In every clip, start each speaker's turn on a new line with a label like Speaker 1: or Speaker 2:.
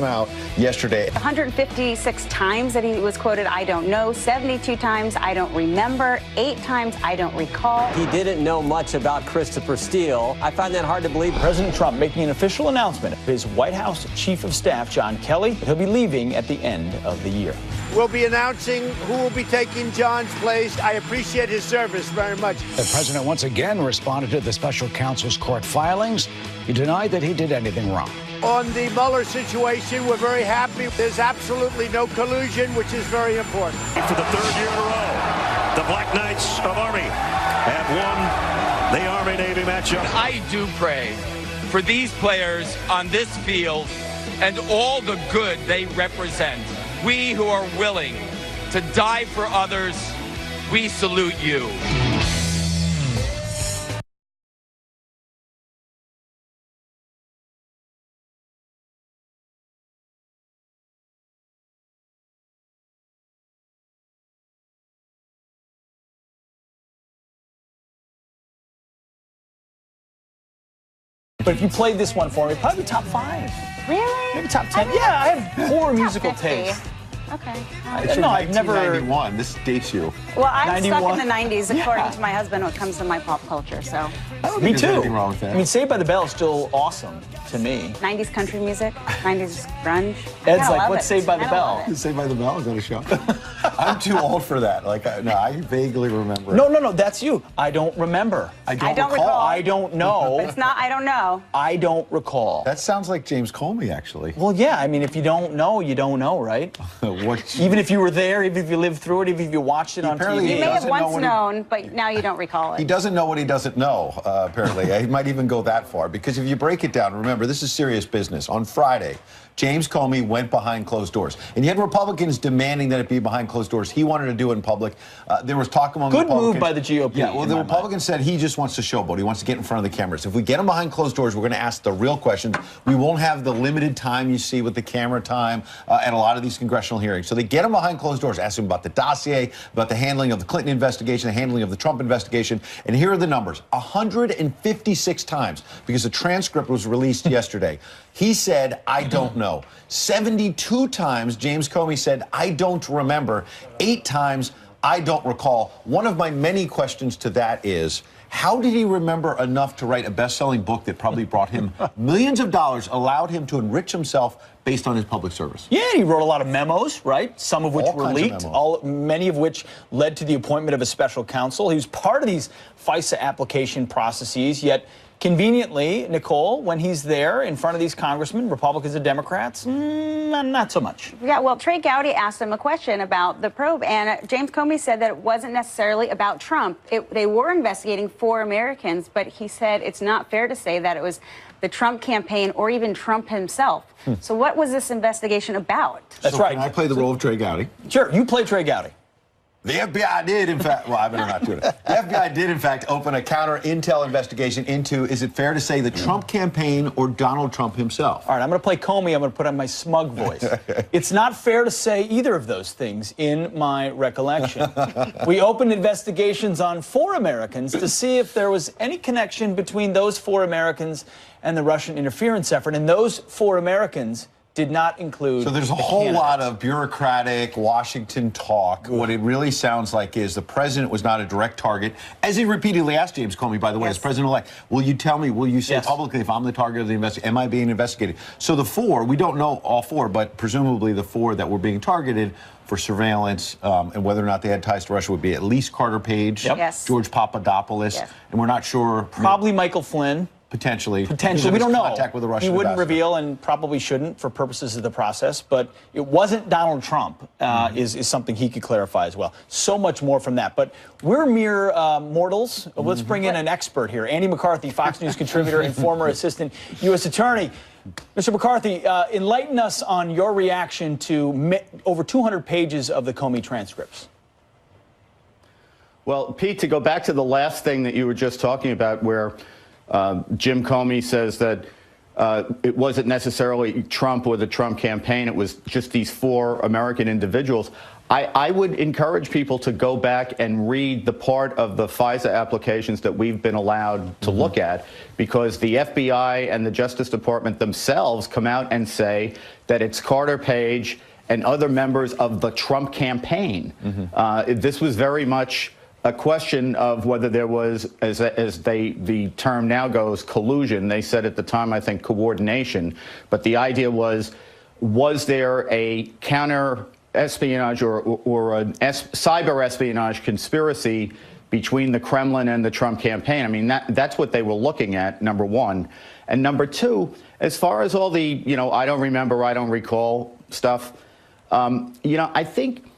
Speaker 1: out yesterday.
Speaker 2: 156 times that he was quoted, I don't know. 72 times, I don't remember. 8 times, I don't recall.
Speaker 3: He didn't know much about Christopher Steele. I find that hard to believe.
Speaker 4: President Trump making an official announcement of his White House Chief of Staff, John Kelly. He'll be leaving at the end of the year.
Speaker 5: We'll be announcing who will be taking John's place. I appreciate his service very much.
Speaker 6: The president once again responded to the special counsel's court filings. He denied that he did anything wrong.
Speaker 5: On the Mueller situation, we're very happy. There's absolutely no collusion, which is very important.
Speaker 7: For the third year in a row, the Black Knights of Army have won the Army-Navy matchup.
Speaker 8: I do pray for these players on this field and all the good they represent. We who are willing to die for others, we salute you.
Speaker 4: But if you played this one for me, probably top 5.
Speaker 2: Really?
Speaker 4: Maybe top 10. Yeah, I have poor musical
Speaker 2: 50.
Speaker 4: taste.
Speaker 2: Okay.
Speaker 4: No, I've never.
Speaker 1: 1991. This dates you.
Speaker 2: Well, I'm
Speaker 4: 91?
Speaker 2: stuck in the 90s, according
Speaker 4: Yeah.
Speaker 2: to my husband, when it comes to my pop culture, so.
Speaker 4: Me
Speaker 1: there's
Speaker 4: too.
Speaker 1: anything wrong with that.
Speaker 4: I mean, Saved by the Bell is still awesome to me.
Speaker 2: 90s country music, 90s grunge.
Speaker 4: Ed's
Speaker 2: I
Speaker 4: like,
Speaker 2: love
Speaker 4: what's
Speaker 2: it.
Speaker 4: Saved by the
Speaker 2: I
Speaker 4: Bell?
Speaker 2: love it.
Speaker 1: Saved by the Bell, is that a show? I'm too old for that. I vaguely remember.
Speaker 4: No, that's you. I don't remember.
Speaker 1: I
Speaker 2: don't
Speaker 1: don't
Speaker 2: recall.
Speaker 4: I don't know.
Speaker 2: It's not, I don't know.
Speaker 4: I don't recall.
Speaker 1: That sounds like James Comey, actually.
Speaker 4: Well, yeah, I mean, if you don't know, you don't know, right?
Speaker 1: What?
Speaker 4: Even if you were there, even if you lived through it, even if you watched it on
Speaker 1: Apparently
Speaker 4: TV.
Speaker 2: You may have
Speaker 1: doesn't know
Speaker 2: once
Speaker 1: what he-
Speaker 2: known, but now you don't recall it.
Speaker 1: He doesn't know what he doesn't know, apparently. He might even go that far, because if you break it down, remember, this is serious business. On Friday, James Comey went behind closed doors. And you had Republicans demanding that it be behind closed doors. He wanted to do it in public. There was talk among
Speaker 4: Good
Speaker 1: Republicans.
Speaker 4: move by the GOP.
Speaker 1: Yeah, well,
Speaker 4: in
Speaker 1: the
Speaker 4: my
Speaker 1: Republicans said he just wants to showboat. He wants to get in front of the cameras. If we get him behind closed doors, we're going to ask the real questions. We won't have the limited time you see with the camera time at a lot of these congressional hearings. So they get him behind closed doors, ask him about the dossier, about the handling of the Clinton investigation, the handling of the Trump investigation. And here are the numbers. 156 times, because the transcript was released yesterday. He said, I don't know. 72 times, James Comey said, I don't remember. 8 times, I don't recall. One of my many questions to that is, how did he remember enough to write a best-selling book that probably brought him millions of dollars, allowed him to enrich himself based on his public service?
Speaker 4: Yeah, he wrote a lot of memos, right? Some of which
Speaker 1: All
Speaker 4: were
Speaker 1: kinds of
Speaker 4: leaked,
Speaker 1: memos.
Speaker 4: many of which led to the appointment of a special counsel. He was part of these FISA application processes, yet conveniently, Nicole, when he's there in front of these congressmen, Republicans and Democrats, not so much.
Speaker 2: Yeah, well, Trey Gowdy asked him a question about the probe, and James Comey said that it wasn't necessarily about Trump. They were investigating 4 Americans, but he said it's not fair to say that it was the Trump campaign or even Trump himself. So what was this investigation about?
Speaker 4: That's right.
Speaker 1: Can I play the role of Trey Gowdy?
Speaker 4: Sure, you play Trey Gowdy.
Speaker 1: The FBI did, in fact, well, I better not do it. The FBI did, in fact, open a counter-intel investigation into, is it fair to say, the Trump campaign or Donald Trump himself?
Speaker 4: All right, I'm going to play Comey. I'm going to put on my smug voice. It's not fair to say either of those things in my recollection. We opened investigations on 4 Americans to see if there was any connection between those 4 Americans and the Russian interference effort, and those 4 Americans did not include.
Speaker 1: So there's a whole lot of bureaucratic Washington talk. What it really sounds like is the president was not a direct target, as he repeatedly asked James Comey, by the way, as president-elect. Will you tell me, will you say publicly if I'm the target of the investigation, am I being investigated? So the 4, we don't know all 4, but presumably the 4 that were being targeted for surveillance and whether or not they had ties to Russia would be at least Carter Page, George Papadopoulos, and we're not sure.
Speaker 4: Probably Michael Flynn.
Speaker 1: Potentially.
Speaker 4: We don't know.
Speaker 1: Contact with the Russian
Speaker 4: he wouldn't
Speaker 1: ambassador.
Speaker 4: reveal and probably shouldn't for purposes of the process, but it wasn't Donald Trump is something he could clarify as well. So much more from that. But we're mere mortals. Let's bring in an expert here. Andy McCarthy, Fox News contributor and former assistant U.S. attorney. Mr. McCarthy, enlighten us on your reaction to over 200 pages of the Comey transcripts.
Speaker 9: Well, Pete, to go back to the last thing that you were just talking about, where Jim Comey says that it wasn't necessarily Trump or the Trump campaign. It was just these 4 American individuals. I would encourage people to go back and read the part of the FISA applications that we've been allowed to look at, because the FBI and the Justice Department themselves come out and say that it's Carter Page and other members of the Trump campaign. This was very much a question of whether there was, as the term now goes, collusion. They said at the time, I think, coordination. But the idea was there a counter-espionage or a cyber-espionage conspiracy between the Kremlin and the Trump campaign? I mean, that's what they were looking at, number one. And number two, as far as all the, I don't remember, I don't recall stuff, I think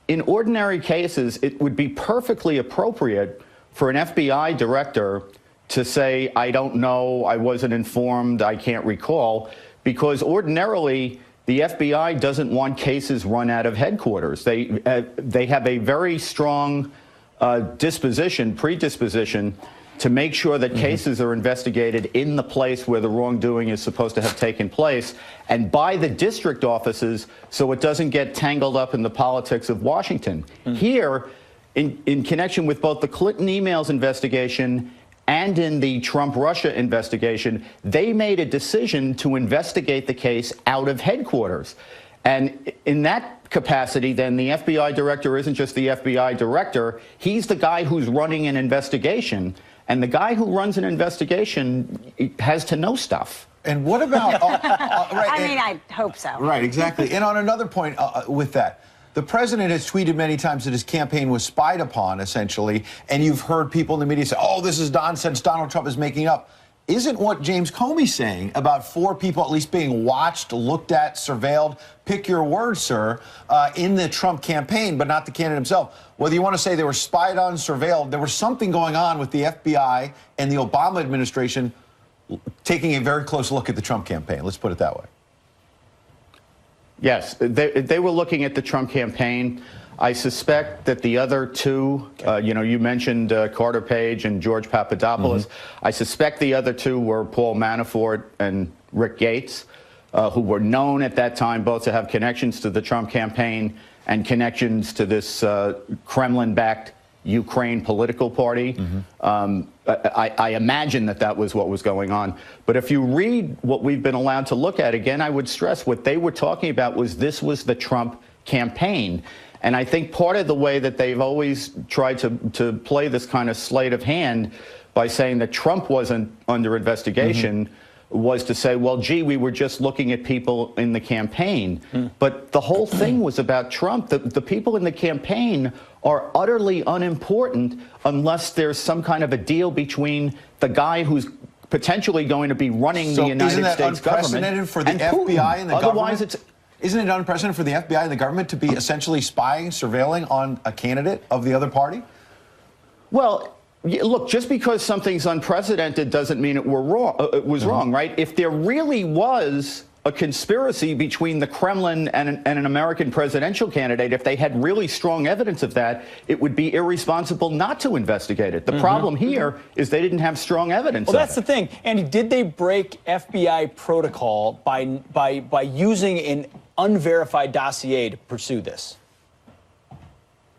Speaker 9: in ordinary cases, it would be perfectly appropriate for an FBI director to say, I don't know, I wasn't informed, I can't recall, because ordinarily the FBI doesn't want cases run out of headquarters. They have a very strong predisposition to make sure that cases are investigated in the place where the wrongdoing is supposed to have taken place, and by the district offices, so it doesn't get tangled up in the politics of Washington. Here, in connection with both the Clinton emails investigation and in the Trump-Russia investigation, they made a decision to investigate the case out of headquarters. And in that capacity, then, the FBI director isn't just the FBI director. He's the guy who's running an investigation. And the guy who runs an investigation has to know stuff.
Speaker 1: And what about... right,
Speaker 2: I mean, I hope so.
Speaker 1: Right, exactly. And on another point with that, the president has tweeted many times that his campaign was spied upon, essentially, and you've heard people in the media say, oh, this is nonsense, Donald Trump is making up. Isn't what James Comey's saying about 4 people at least being watched, looked at, surveilled, pick your word, sir, in the Trump campaign, but not the candidate himself? Whether you want to say they were spied on, surveilled, there was something going on with the FBI and the Obama administration taking a very close look at the Trump campaign. Let's put it that way.
Speaker 9: Yes, they were looking at the Trump campaign. I suspect that the other 2, you mentioned Carter Page and George Papadopoulos. I suspect the other 2 were Paul Manafort and Rick Gates, who were known at that time both to have connections to the Trump campaign and connections to this Kremlin-backed Ukraine political party. I imagine that was what was going on. But if you read what we've been allowed to look at, again, I would stress what they were talking about was this was the Trump campaign. And I think part of the way that they've always tried to play this kind of sleight of hand by saying that Trump wasn't under investigation was to say, well, gee, we were just looking at people in the campaign. But the whole thing was about Trump. The people in the campaign are utterly unimportant unless there's some kind of a deal between the guy who's potentially going to be running the United States government.
Speaker 1: Isn't that unprecedented for the FBI and the government? Isn't it unprecedented for the FBI and the government to be essentially spying, surveilling on a candidate of the other party?
Speaker 9: Well, look, just because something's unprecedented doesn't mean it was wrong, right? If there really was a conspiracy between the Kremlin and an American presidential candidate, if they had really strong evidence of that, it would be irresponsible not to investigate it. The problem here is they didn't have strong evidence of it.
Speaker 4: Well, that's the thing. Andy, did they break FBI protocol by using an unverified dossier to pursue this?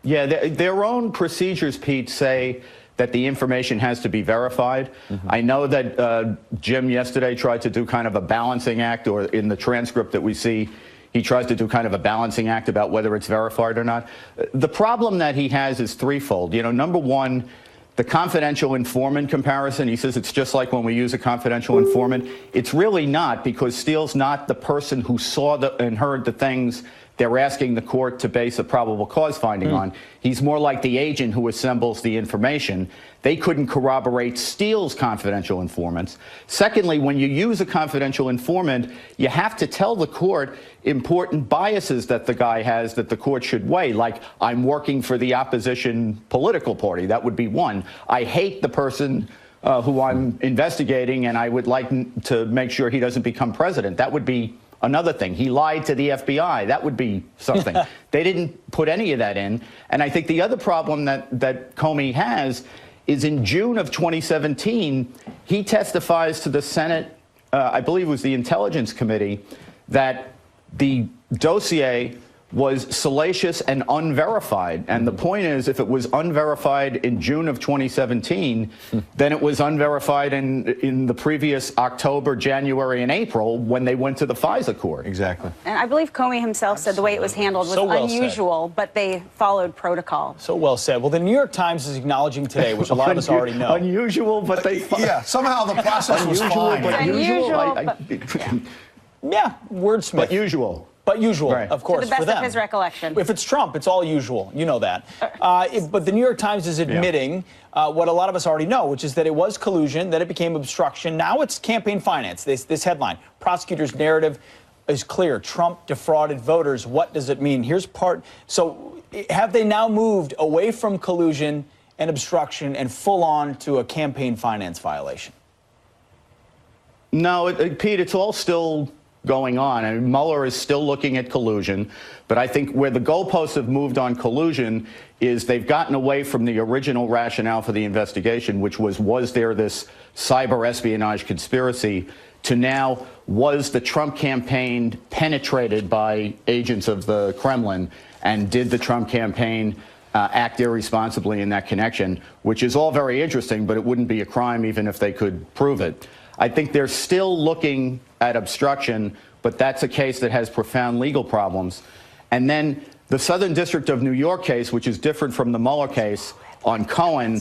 Speaker 9: Yeah, their own procedures, Pete, say that the information has to be verified. I know that Jim yesterday tried to do kind of a balancing act, or in the transcript that we see, he tries to do kind of a balancing act about whether it's verified or not. The problem that he has is threefold. Number one, the confidential informant comparison. He says it's just like when we use a confidential informant. It's really not, because Steele's not the person who saw and heard the things they're asking the court to base a probable cause finding on. He's more like the agent who assembles the information. They couldn't corroborate Steele's confidential informants. Secondly, when you use a confidential informant, you have to tell the court important biases that the guy has that the court should weigh, like, I'm working for the opposition political party. That would be one. I hate the person who I'm investigating, and I would like to make sure he doesn't become president. That would be another thing. He lied to the FBI. That would be something. They didn't put any of that in. And I think the other problem that Comey has is in June of 2017, he testifies to the Senate I believe it was the Intelligence Committee, that the dossier was salacious and unverified. And the point is, if it was unverified in June of 2017, then it was unverified in the previous October, January, and April when they went to the FISA court.
Speaker 1: Exactly.
Speaker 2: And I believe Comey himself said the way it was handled was
Speaker 4: So well
Speaker 2: unusual, but they followed protocol.
Speaker 4: So well said. Well, the New York Times is acknowledging today, which a lot of us already know.
Speaker 9: Unusual, but they...
Speaker 1: Yeah, somehow the process was fine.
Speaker 9: but
Speaker 2: Unusual,
Speaker 4: Yeah, wordsmith.
Speaker 9: But usual.
Speaker 4: But usual,
Speaker 9: Right.
Speaker 4: of course,
Speaker 2: To the best
Speaker 4: for them.
Speaker 2: of his recollection.
Speaker 4: If it's Trump, it's all usual. You know that. But the New York Times is admitting what a lot of us already know, which is that it was collusion, that it became obstruction. Now it's campaign finance. This headline, prosecutor's narrative is clear. Trump defrauded voters. What does it mean? Here's part. So have they now moved away from collusion and obstruction and full on to a campaign finance violation?
Speaker 9: No, Pete, it's all still going on. I mean, Mueller is still looking at collusion, but I think where the goalposts have moved on collusion is they've gotten away from the original rationale for the investigation, which was there this cyber espionage conspiracy, to now, was the Trump campaign penetrated by agents of the Kremlin, and did the Trump campaign act irresponsibly in that connection, which is all very interesting, but it wouldn't be a crime even if they could prove it. I think they're still looking at obstruction, but that's a case that has profound legal problems. And then the Southern District of New York case, which is different from the Mueller case on Cohen,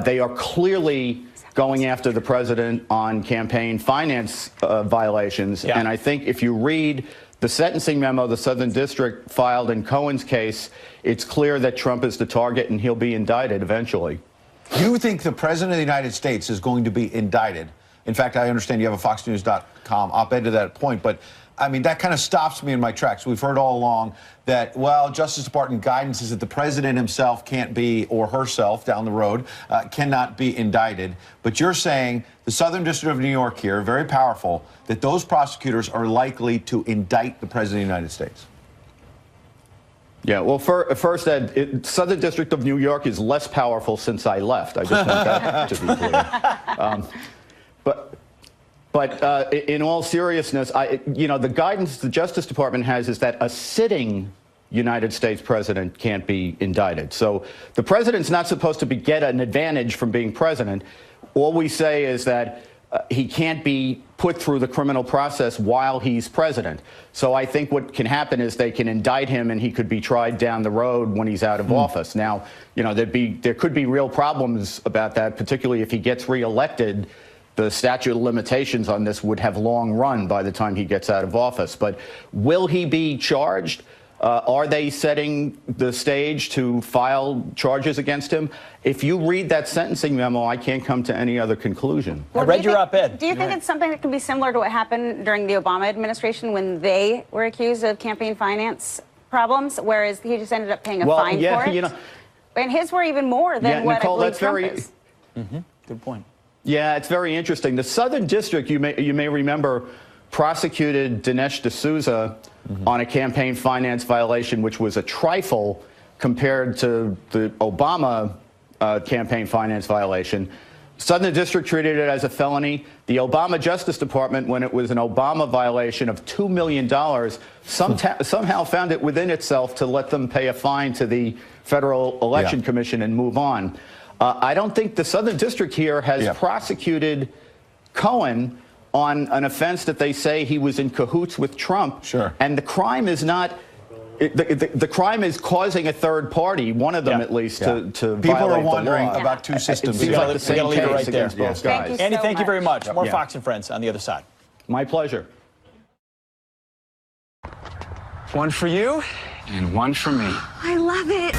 Speaker 9: they are clearly going after the president on campaign finance violations.
Speaker 4: Yeah.
Speaker 9: And I think if you read the sentencing memo the Southern District filed in Cohen's case, it's clear that Trump is the target and he'll be indicted eventually.
Speaker 1: You think the president of the United States is going to be indicted? In fact, I understand you have a FoxNews.com op-ed to that point, but I mean, that kind of stops me in my tracks. We've heard all along that, well, Justice Department guidance is that the president himself can't be, or herself down the road, cannot be indicted. But you're saying the Southern District of New York here, very powerful, that those prosecutors are likely to indict the president of the United States.
Speaker 9: Yeah, well, first, Ed, Southern District of New York is less powerful since I left. I just want that to be clear. But in all seriousness, the guidance the Justice Department has is that a sitting United States president can't be indicted. So the president's not supposed to get an advantage from being president. All we say is that he can't be put through the criminal process while he's president. So I think what can happen is they can indict him and he could be tried down the road when he's out of office. Now, there could be real problems about that, particularly if he gets reelected. The statute of limitations on this would have long run by the time he gets out of office. But will he be charged? Are they setting the stage to file charges against him? If you read that sentencing memo, I can't come to any other conclusion.
Speaker 4: I read your op-ed.
Speaker 2: Do you think it's something that can be similar to what happened during the Obama administration when they were accused of campaign finance problems, whereas he just ended up paying a fine for it? And his were even more than what
Speaker 9: Nicole,
Speaker 2: I believe Trump is.
Speaker 4: Good point.
Speaker 9: Yeah, it's very interesting. The Southern District, you may remember, prosecuted Dinesh D'Souza on a campaign finance violation, which was a trifle compared to the Obama campaign finance violation. Southern District treated it as a felony. The Obama Justice Department, when it was an Obama violation of $2 million, somehow found it within itself to let them pay a fine to the Federal Election Commission and move on. I don't think the Southern District here has prosecuted Cohen on an offense that they say he was in cahoots with Trump.
Speaker 1: Sure.
Speaker 9: And the crime is not... The crime is causing a third party, one of them at least, to
Speaker 1: People
Speaker 9: violate
Speaker 1: are wondering
Speaker 9: the law.
Speaker 1: about two systems.
Speaker 9: It seems like the same
Speaker 4: leave it
Speaker 9: case
Speaker 4: right there.
Speaker 9: against both
Speaker 2: Thank
Speaker 9: guys.
Speaker 2: you
Speaker 4: Andy,
Speaker 2: so
Speaker 4: thank you very
Speaker 2: much.
Speaker 4: much. More Fox and Friends on the other side.
Speaker 9: My pleasure.
Speaker 10: One for you and one for me.
Speaker 2: I love it.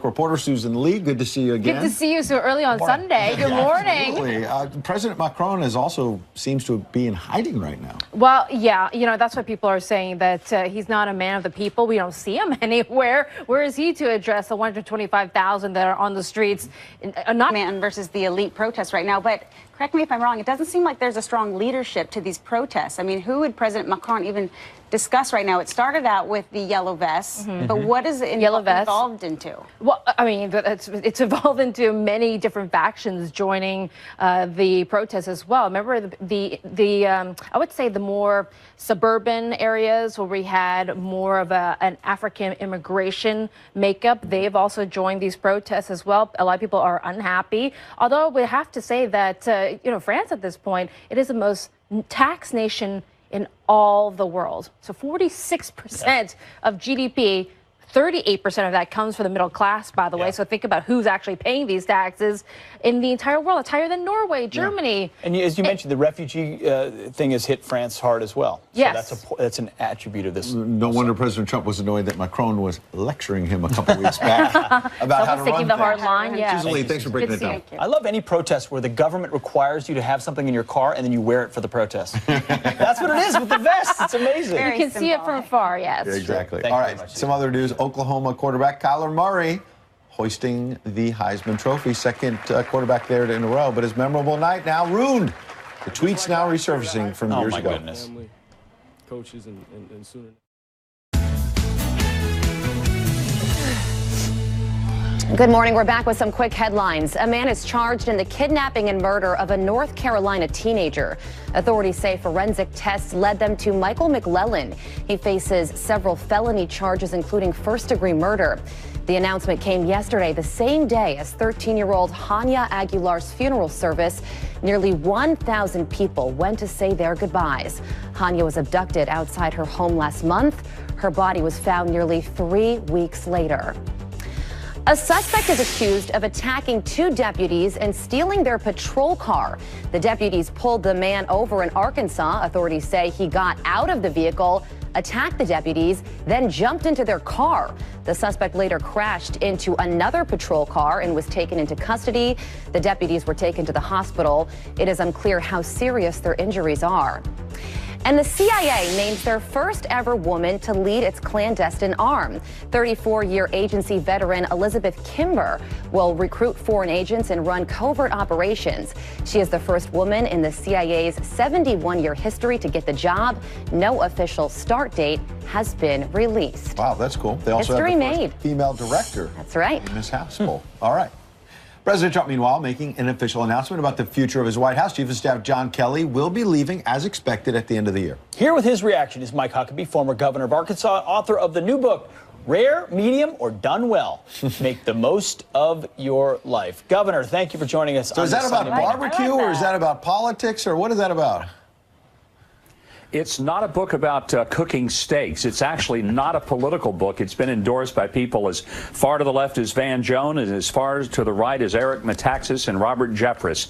Speaker 1: Reporter Susan Lee, good to see you again.
Speaker 11: Good to see you so early on Sunday. Good morning.
Speaker 1: Absolutely. President Macron also seems to be in hiding right now.
Speaker 11: Well, yeah, that's what people are saying, that he's not a man of the people. We don't see him anywhere. Where is he to address the 125,000 that are on the streets?
Speaker 2: Not man versus the elite protests right now, but correct me if I'm wrong, it doesn't seem like there's a strong leadership to these protests. I mean, who would President Macron even discuss right now. It started out with the yellow vests, but what is it
Speaker 11: Yellow vests.
Speaker 2: evolved into?
Speaker 11: Well, I mean, it's evolved into many different factions joining the protests as well. Remember I would say the more suburban areas where we had more of an African immigration makeup, they've also joined these protests as well. A lot of people are unhappy, although we have to say that, France at this point, it is the most taxed nation in all the world. So 46% of GDP, 38% of that comes from the middle class, by the way. So think about who's actually paying these taxes in the entire world. It's higher than Norway, Germany.
Speaker 4: And as you mentioned, the refugee thing has hit France hard as well.
Speaker 11: Yes.
Speaker 4: So that's an attribute of this.
Speaker 1: No wonder President Trump was annoyed that Macron was lecturing him a couple weeks back about how to run
Speaker 11: the hard
Speaker 1: things.
Speaker 11: line, yeah.
Speaker 1: Susan Lee, thanks for breaking it down.
Speaker 4: I love any protest where the government requires you to have something in your car and then you wear it for the protest. That's what it is with the vest. It's amazing.
Speaker 11: You can see it from far, yes.
Speaker 1: Yeah, exactly.
Speaker 4: Thank
Speaker 1: All
Speaker 4: you
Speaker 1: right,
Speaker 4: very much,
Speaker 1: some other news. Oklahoma quarterback Kyler Murray hoisting the Heisman Trophy, second quarterback there in a row, but his memorable night now ruined. The tweets now resurfacing from years ago.
Speaker 4: Goodness.
Speaker 12: Coaches and sooner.
Speaker 13: Good morning. We're back with some quick headlines. A man is charged in the kidnapping and murder of a North Carolina teenager. Authorities say forensic tests led them to Michael McLellan. He faces several felony charges, including first-degree murder. The announcement came yesterday, the same day as 13-year-old Hania Aguilar's funeral service. Nearly 1,000 people went to say their goodbyes. Hania was abducted outside her home last month. Her body was found nearly 3 weeks later. A suspect is accused of attacking 2 deputies and stealing their patrol car. The deputies pulled the man over in Arkansas. Authorities say he got out of the vehicle, attacked the deputies, then jumped into their car. The suspect later crashed into another patrol car and was taken into custody. The deputies were taken to the hospital. It is unclear how serious their injuries are. And the CIA names their first ever woman to lead its clandestine arm. 34-year agency veteran Elizabeth Kimber will recruit foreign agents and run covert operations. She is the first woman in the CIA's 71-year history to get the job. No official start date has been released.
Speaker 1: Wow, that's cool. They also
Speaker 13: History
Speaker 1: have the
Speaker 13: made.
Speaker 1: first female director.
Speaker 13: That's right.
Speaker 1: Ms. Haspel. All right. President Trump, meanwhile, making an official announcement about the future of his White House. Chief of Staff John Kelly will be leaving as expected at the end of the year.
Speaker 4: Here with his reaction is Mike Huckabee, former governor of Arkansas, author of the new book, Rare, Medium, or Done Well. Make the most of your life. Governor, thank you for joining us.
Speaker 1: So is that about barbecue or is that about politics or what is that about?
Speaker 14: It's not a book about cooking steaks. It's actually not a political book. It's been endorsed by people as far to the left as Van Jones and as far to the right as Eric Metaxas and Robert Jeffress.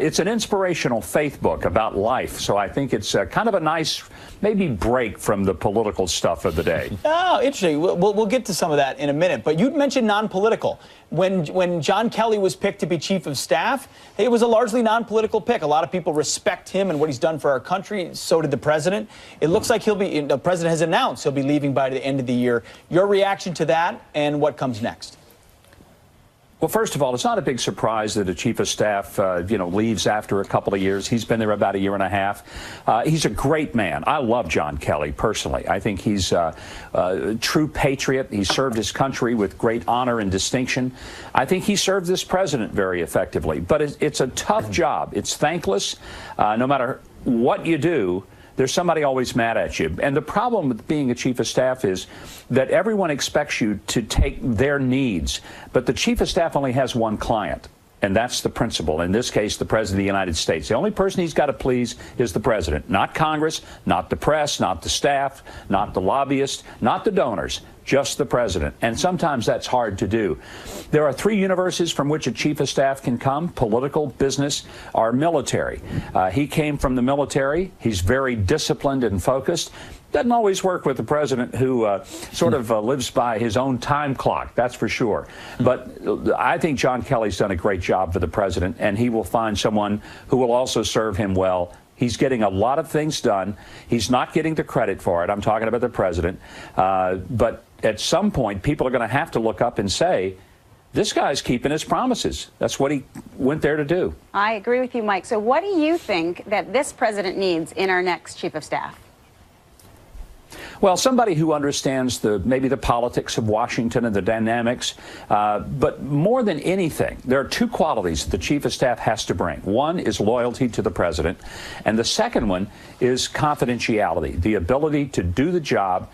Speaker 14: It's an inspirational faith book about life. So I think it's kind of a nice, maybe break from the political stuff of the day.
Speaker 4: Oh, interesting. We'll get to some of that in a minute. But you'd mentioned non-political. When John Kelly was picked to be chief of staff, it was a largely non-political pick. A lot of people respect him and what he's done for our country. So did the president. It looks like the president has announced he'll be leaving by the end of the year. Your reaction to that and what comes next?
Speaker 14: Well, first of all, it's not a big surprise that a chief of staff, leaves after a couple of years. He's been there about a year and a half. He's a great man. I love John Kelly personally. I think he's a true patriot. He served his country with great honor and distinction. I think he served this president very effectively. But it's a tough job. It's thankless. No matter what you do, there's somebody always mad at you. And the problem with being a chief of staff is that everyone expects you to take their needs. But the chief of staff only has one client, and that's the principal. In this case, the President of the United States. The only person he's got to please is the president, not Congress, not the press, not the staff, not the lobbyists, not the donors. Just the president. And sometimes that's hard to do. There are 3 universes from which a chief of staff can come: political, business, or military. He came from the military. He's very disciplined and focused. Doesn't always work with the president, who sort of lives by his own time clock, that's for sure. But I think John Kelly's done a great job for the president, and he will find someone who will also serve him well. He's getting a lot of things done. He's not getting the credit for it. I'm talking about the president. But at some point, people are going to have to look up and say, this guy's keeping his promises. That's what he went there to do.
Speaker 2: I agree with you, Mike. So what do you think that this president needs in our next chief of staff?
Speaker 14: Well, somebody who understands maybe the politics of Washington and the dynamics, but more than anything, there are two qualities the Chief of Staff has to bring. One is loyalty to the President, and the second one is confidentiality, the ability to do the job,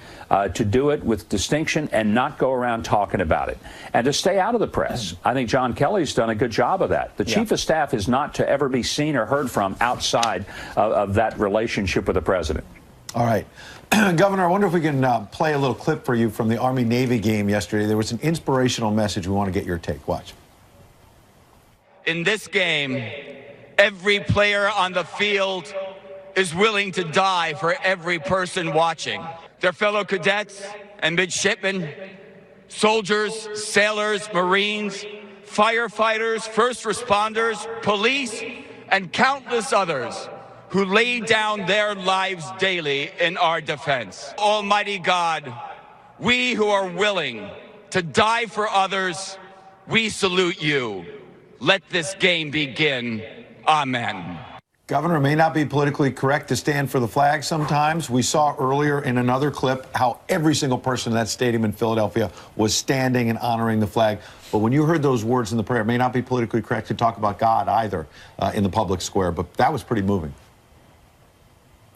Speaker 14: to do it with distinction and not go around talking about it, and to stay out of the press. I think John Kelly's done a good job of that. The Chief of Staff is not to ever be seen or heard from outside of that relationship with the President.
Speaker 1: All right. Governor, I wonder if we can play a little clip for you from the Army-Navy game yesterday. There was an inspirational message. We want to get your take. Watch.
Speaker 8: In this game, every player on the field is willing to die for every person watching. Their fellow cadets and midshipmen, soldiers, sailors, Marines, firefighters, first responders, police, and countless others who lay down their lives daily in our defense. Almighty God, we who are willing to die for others, we salute you. Let this game begin. Amen.
Speaker 1: Governor, it may not be politically correct to stand for the flag sometimes. We saw earlier in another clip how every single person in that stadium in Philadelphia was standing and honoring the flag. But when you heard those words in the prayer, it may not be politically correct to talk about God either in the public square, but that was pretty moving.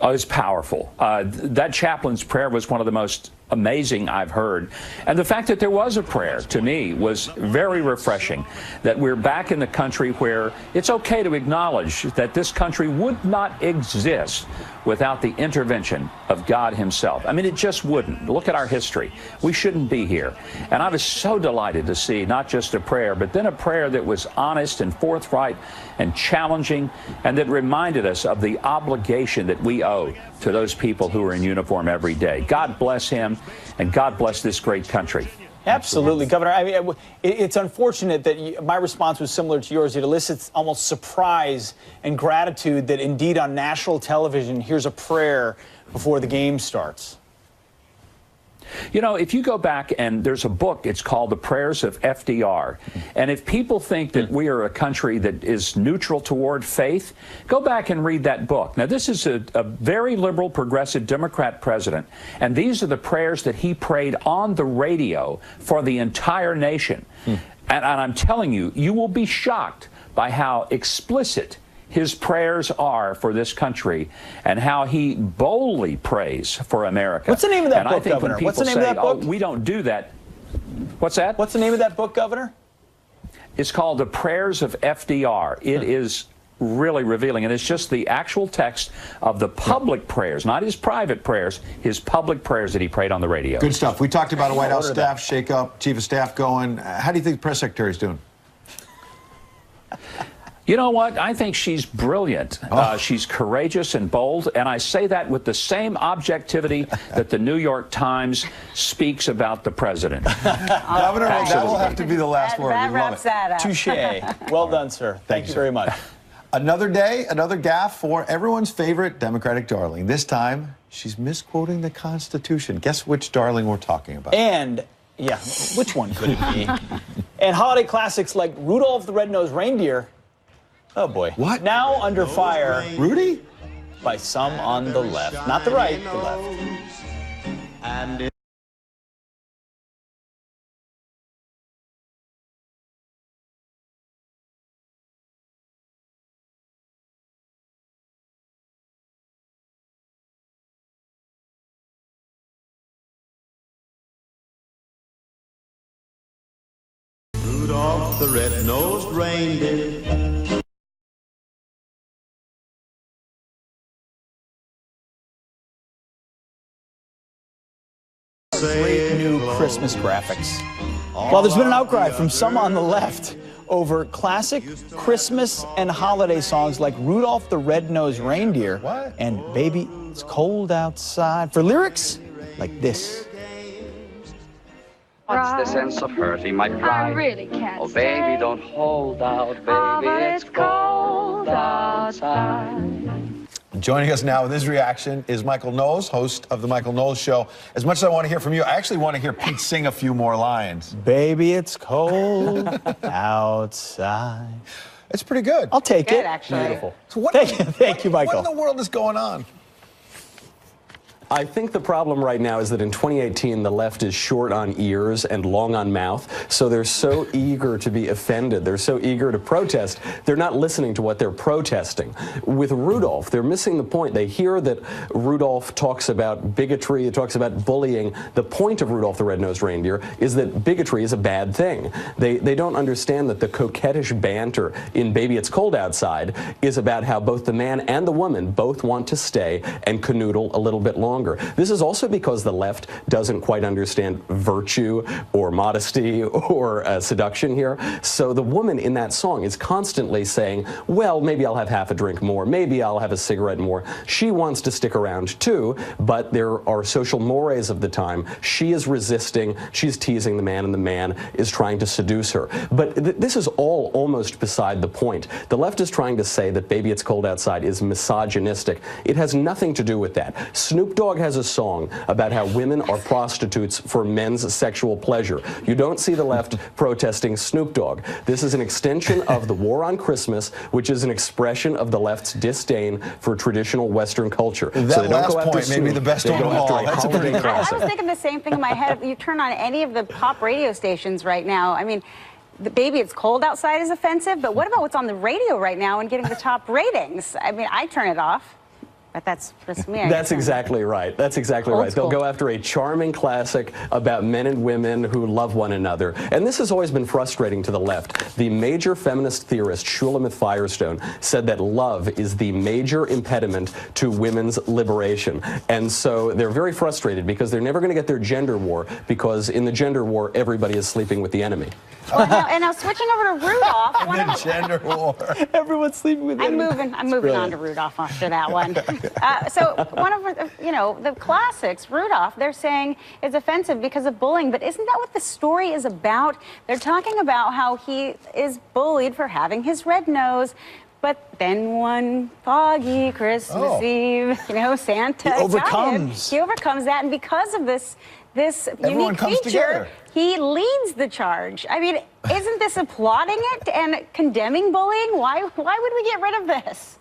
Speaker 14: Oh, it's powerful. That chaplain's prayer was one of the most amazing I've heard. And the fact that there was a prayer, to me, was very refreshing. That we're back in the country where it's okay to acknowledge that this country would not exist without the intervention of God himself. I mean, it just wouldn't. Look at our history. We shouldn't be here. And I was so delighted to see not just a prayer, but then a prayer that was honest and forthright and challenging, and that reminded us of the obligation that we owe to those people who are in uniform every day. God bless him, and God bless this great country.
Speaker 4: Absolutely, Governor. I mean, it's unfortunate that my response was similar to yours. It elicits almost surprise and gratitude that indeed on national television, here's a prayer before the game starts.
Speaker 14: You know, if you go back and there's a book, it's called The Prayers of FDR. And if people think that we are a country that is neutral toward faith, go back and read that book. Now, this is a very liberal, progressive Democrat president. And these are the prayers that he prayed on the radio for the entire nation. And I'm telling you, you will be shocked by how explicit his prayers are for this country and how he boldly prays for America.
Speaker 4: What's the name of that book,
Speaker 14: I think
Speaker 4: Governor?
Speaker 14: When
Speaker 4: What's the
Speaker 14: people
Speaker 4: name of that book?
Speaker 14: Oh, we don't do that. What's that?
Speaker 4: What's the name of that book, Governor?
Speaker 14: It's called The Prayers of FDR. It is really revealing, and it's just the actual text of the public prayers, not his private prayers, his public prayers that he prayed on the radio.
Speaker 1: Good stuff. We talked about a White House staff shakeup, Chief of Staff going. How do you think the press secretary is doing?
Speaker 14: You know what? I think she's brilliant. She's courageous and bold, and I say that with the same objectivity that the New York Times speaks about the president.
Speaker 1: Governor, that will have to be the last word.
Speaker 2: That wraps that up.
Speaker 4: Touche. Well done, sir. Thank you very much.
Speaker 1: Another day, another gaffe for everyone's favorite Democratic darling. This time, she's misquoting the Constitution. Guess which darling we're talking about?
Speaker 4: And, yeah, which one could it be? And holiday classics like Rudolph the Red-Nosed Reindeer. Oh, boy.
Speaker 1: What?
Speaker 4: Now under fire.
Speaker 1: Rudy?
Speaker 4: By some on the left. Not the right, the left.
Speaker 15: And Rudolph the red-nosed reindeer.
Speaker 4: Great new Christmas graphics. Well, there's been an outcry from some on the left over classic Christmas and holiday songs like Rudolph the Red-Nosed Reindeer and Baby It's Cold Outside for lyrics like this.
Speaker 16: What's the sense of hurting my pride?
Speaker 17: I really can't
Speaker 16: Oh, baby, don't hold out, baby, it's cold outside.
Speaker 1: Joining us now with his reaction is Michael Knowles, host of The Michael Knowles Show. As much as I want to hear from you, I actually want to hear Pete sing a few more lines.
Speaker 4: Baby, it's cold outside.
Speaker 1: It's pretty good.
Speaker 4: I'll take
Speaker 2: Good,
Speaker 4: it.
Speaker 2: actually.
Speaker 4: Beautiful.
Speaker 1: So
Speaker 4: Thank you, Michael.
Speaker 1: What in the world is going on?
Speaker 17: I think the problem right now is that in 2018, the left is short on ears and long on mouth, so they're so eager to be offended. They're so eager to protest. They're not listening to what they're protesting. With Rudolph, they're missing the point. They hear that Rudolph talks about bigotry, he talks about bullying. The point of Rudolph the Red-Nosed Reindeer is that bigotry is a bad thing. They don't understand that the coquettish banter in Baby It's Cold Outside is about how both the man and the woman both want to stay and canoodle a little bit longer. This is also because the left doesn't quite understand virtue or modesty or seduction here. So the woman in that song is constantly saying, well, maybe I'll have half a drink more, maybe I'll have a cigarette more. She wants to stick around too, but there are social mores of the time. She is resisting, she's teasing the man, and the man is trying to seduce her. But this is all almost beside the point. The left is trying to say that Baby It's Cold Outside is misogynistic. It has nothing to do with that. Snoop Dogg has a song about how women are prostitutes for men's sexual pleasure. You don't see the left protesting Snoop Dogg. This is an extension of the War on Christmas, which is an expression of the left's disdain for traditional Western culture.
Speaker 1: That
Speaker 17: so they don't
Speaker 1: last
Speaker 17: go after
Speaker 1: point may be
Speaker 17: Snoop,
Speaker 1: the best
Speaker 17: they
Speaker 1: one
Speaker 17: go
Speaker 1: of all.
Speaker 17: after a
Speaker 1: That's a
Speaker 17: holiday
Speaker 1: pretty-
Speaker 17: classic.
Speaker 2: I was thinking the same thing in my head. You turn on any of the pop radio stations right now, I mean, the Baby It's Cold Outside is offensive, but what about what's on the radio right now and getting the top ratings? I mean, I turn it off, but that's just me.
Speaker 17: That's exactly right. That's exactly right. They'll go after a charming classic about men and women who love one another. And this has always been frustrating to the left. The major feminist theorist, Shulamith Firestone, said that love is the major impediment to women's liberation. And so they're very frustrated because they're never going to get their gender war, because in the gender war, everybody is sleeping with the enemy.
Speaker 2: Well, now switching over to Rudolph. One of
Speaker 1: The gender war.
Speaker 4: Everyone's sleeping with
Speaker 2: I'm moving on
Speaker 4: brilliant.
Speaker 2: to Rudolph after that one. So one of the classics, Rudolph, they're saying is offensive because of bullying, but isn't that what the story is about? They're talking about how he is bullied for having his red nose. But then one foggy Christmas Eve, Santa
Speaker 4: He overcomes.
Speaker 2: He overcomes that, and because of this
Speaker 1: Everyone
Speaker 2: unique
Speaker 1: comes
Speaker 2: feature,
Speaker 1: together.
Speaker 2: he leads the charge. I mean, isn't this applauding it and condemning bullying? Why would we get rid of this?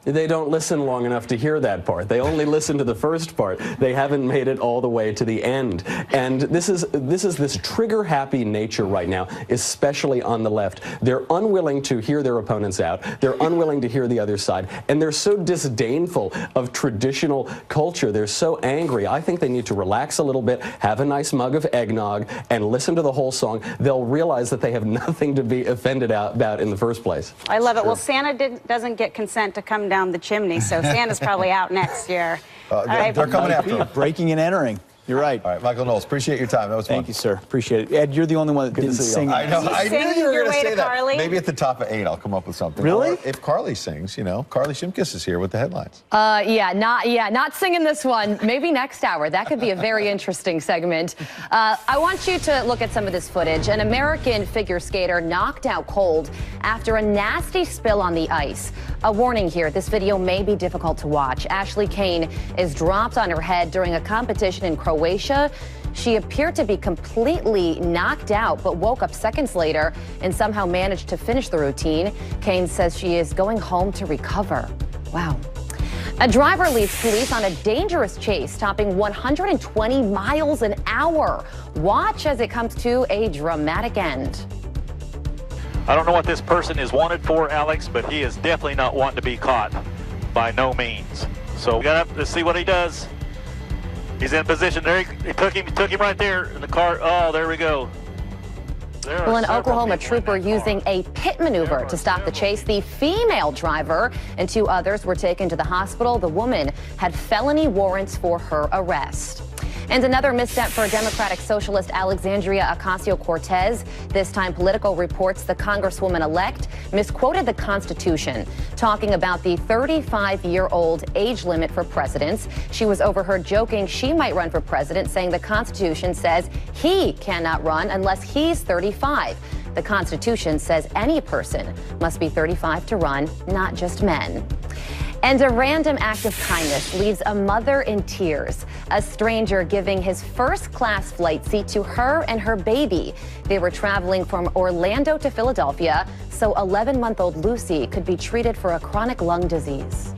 Speaker 17: They don't listen long enough to hear that part. They only listen to the first part. They haven't made it all the way to the end. And this is this trigger-happy nature right now, especially on the left. They're unwilling to hear their opponents out. They're unwilling to hear the other side. And they're so disdainful of traditional culture. They're so angry. I think they need to relax a little bit, have a nice mug of eggnog, and listen to the whole song. They'll realize that they have nothing to be offended about in the first place.
Speaker 2: I love it. Well, Santa doesn't get consent to come down the chimney, so Santa's probably out next year.
Speaker 1: They're coming after him.
Speaker 4: Breaking and entering. You're right.
Speaker 1: All right, Michael Knowles, appreciate your time. That was fun.
Speaker 4: Thank you, sir. Appreciate it. Ed, you're the only one that
Speaker 1: Good to
Speaker 4: didn't
Speaker 1: see you.
Speaker 4: sing.
Speaker 1: I know. I knew you were
Speaker 2: your
Speaker 1: going to
Speaker 2: way
Speaker 1: say
Speaker 2: to
Speaker 1: that.
Speaker 2: Carly?
Speaker 1: Maybe at the top of 8, I'll come up with something.
Speaker 4: Really?
Speaker 1: Or if Carly sings, Carly Shimkus is here with the headlines.
Speaker 13: Not singing this one. Maybe next hour. That could be a very interesting segment. I want you to look at some of this footage. An American figure skater knocked out cold after a nasty spill on the ice. A warning here, this video may be difficult to watch. Ashley Kane is dropped on her head during a competition in Croatia. She appeared to be completely knocked out, but woke up seconds later and somehow managed to finish the routine. Kane says she is going home to recover. Wow. A driver leads police on a dangerous chase, topping 120 miles an hour. Watch as it comes to a dramatic end.
Speaker 18: I don't know what this person is wanted for, Alex, but he is definitely not wanting to be caught, by no means. So we got to see what he does. He's in position. There he took him right there in the car. Oh, there we go.
Speaker 13: Well, in Oklahoma, trooper using a pit maneuver to stop the chase. The female driver and 2 others were taken to the hospital. The woman had felony warrants for her arrest. And another misstep for Democratic Socialist Alexandria Ocasio-Cortez. This time, Politico reports the Congresswoman-elect misquoted the Constitution, talking about the 35-year-old age limit for presidents. She was overheard joking she might run for president, saying the Constitution says he cannot run unless he's 35. The Constitution says any person must be 35 to run, not just men. And a random act of kindness leaves a mother in tears. A stranger giving his first-class flight seat to her and her baby. They were traveling from Orlando to Philadelphia, so 11-month-old Lucy could be treated for a chronic lung disease.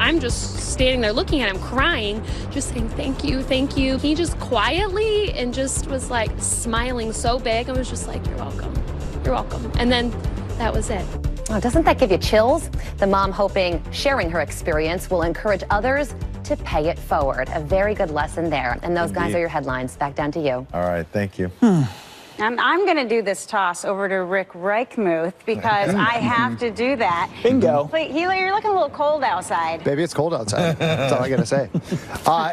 Speaker 19: I'm just standing there looking at him, crying, just saying, thank you, thank you. He just quietly and just was like smiling so big. I was just like, you're welcome. You're welcome. And then that was it.
Speaker 13: Oh, doesn't that give you chills? The mom hoping sharing her experience will encourage others to pay it forward. A very good lesson there. And those guys
Speaker 1: Indeed.
Speaker 13: are your headlines. Back down to you.
Speaker 1: All right, thank you.
Speaker 2: And I'm going to do this toss over to Rick Reichmuth because I have to do that.
Speaker 4: Bingo.
Speaker 2: Wait, Hila, you're looking a little cold outside.
Speaker 20: Baby, it's cold outside. That's all I got to say.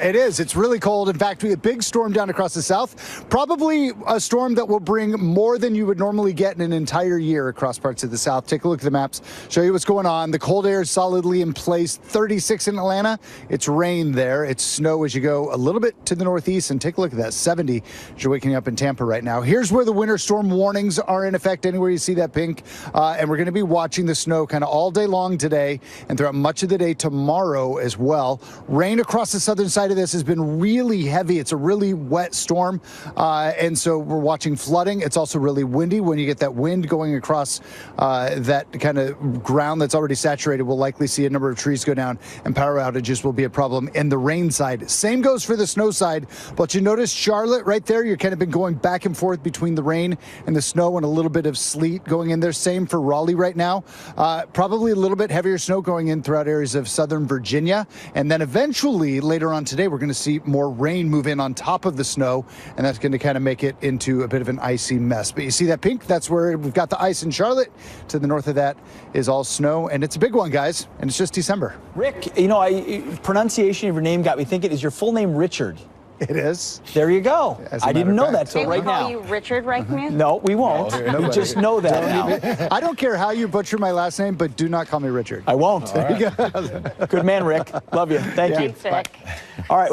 Speaker 20: It is. It's really cold. In fact, we had a big storm down across the south. Probably a storm that will bring more than you would normally get in an entire year across parts of the south. Take a look at the maps. Show you what's going on. The cold air is solidly in place. 36 in Atlanta. It's rain there. It's snow as you go a little bit to the northeast. And take a look at that. 70 as you're waking up in Tampa right now. Here's where the winter storm warnings are in effect anywhere you see that pink. And we're going to be watching the snow kind of all day long today and throughout much of the day tomorrow as well. Rain across the southern side of this has been really heavy. It's a really wet storm. And so we're watching flooding. It's also really windy. When you get that wind going across that kind of ground that's already saturated, we'll likely see a number of trees go down and power outages will be a problem in the rain side. Same goes for the snow side. But you notice Charlotte right there, you're kind of been going back and forth between the rain and the snow and a little bit of sleet going in there. Same for Raleigh right now. Probably a little bit heavier snow going in throughout areas of southern Virginia. And then eventually later on today, we're going to see more rain move in on top of the snow. And that's going to kind of make it into a bit of an icy mess. But you see that pink? That's where we've got the ice in Charlotte. To the north of that is all snow. And it's a big one, guys. And it's just December.
Speaker 4: Rick, you know, pronunciation of your name got me thinking. Is your full name Richard?
Speaker 20: It is.
Speaker 4: There you go. I didn't know that
Speaker 2: May
Speaker 4: till
Speaker 2: we
Speaker 4: right
Speaker 2: call
Speaker 4: now.
Speaker 2: you Richard Reichmuth?
Speaker 4: No, we won't. We just know that now.
Speaker 20: I don't care how you butcher my last name, but do not call me Richard.
Speaker 4: I won't.
Speaker 20: Right.
Speaker 4: Good man, Rick. Love you. Thank you.
Speaker 2: Thanks, Rick.
Speaker 4: All right.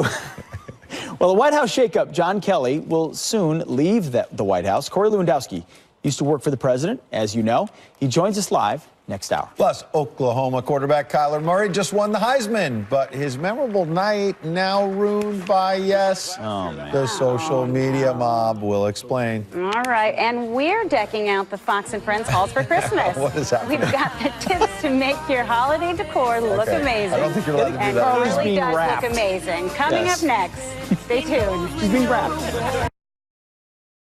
Speaker 4: Well, the White House shakeup, John Kelly will soon leave the White House. Corey Lewandowski used to work for the president, as you know. He joins us live next hour.
Speaker 1: Plus, Oklahoma quarterback Kyler Murray just won the Heisman, but his memorable night now ruined by, the social media mob. Will explain.
Speaker 2: All right, and we're decking out the Fox and Friends halls for Christmas.
Speaker 1: What is happening?
Speaker 2: We've got the tips to make your holiday decor look
Speaker 1: Okay.
Speaker 2: amazing.
Speaker 1: I don't think you're allowed to do
Speaker 2: and
Speaker 1: that.
Speaker 2: it
Speaker 4: It's
Speaker 2: really
Speaker 4: being
Speaker 2: does
Speaker 4: wrapped.
Speaker 2: look amazing. Coming
Speaker 4: Yes.
Speaker 2: up next, stay tuned.
Speaker 4: He's being wrapped.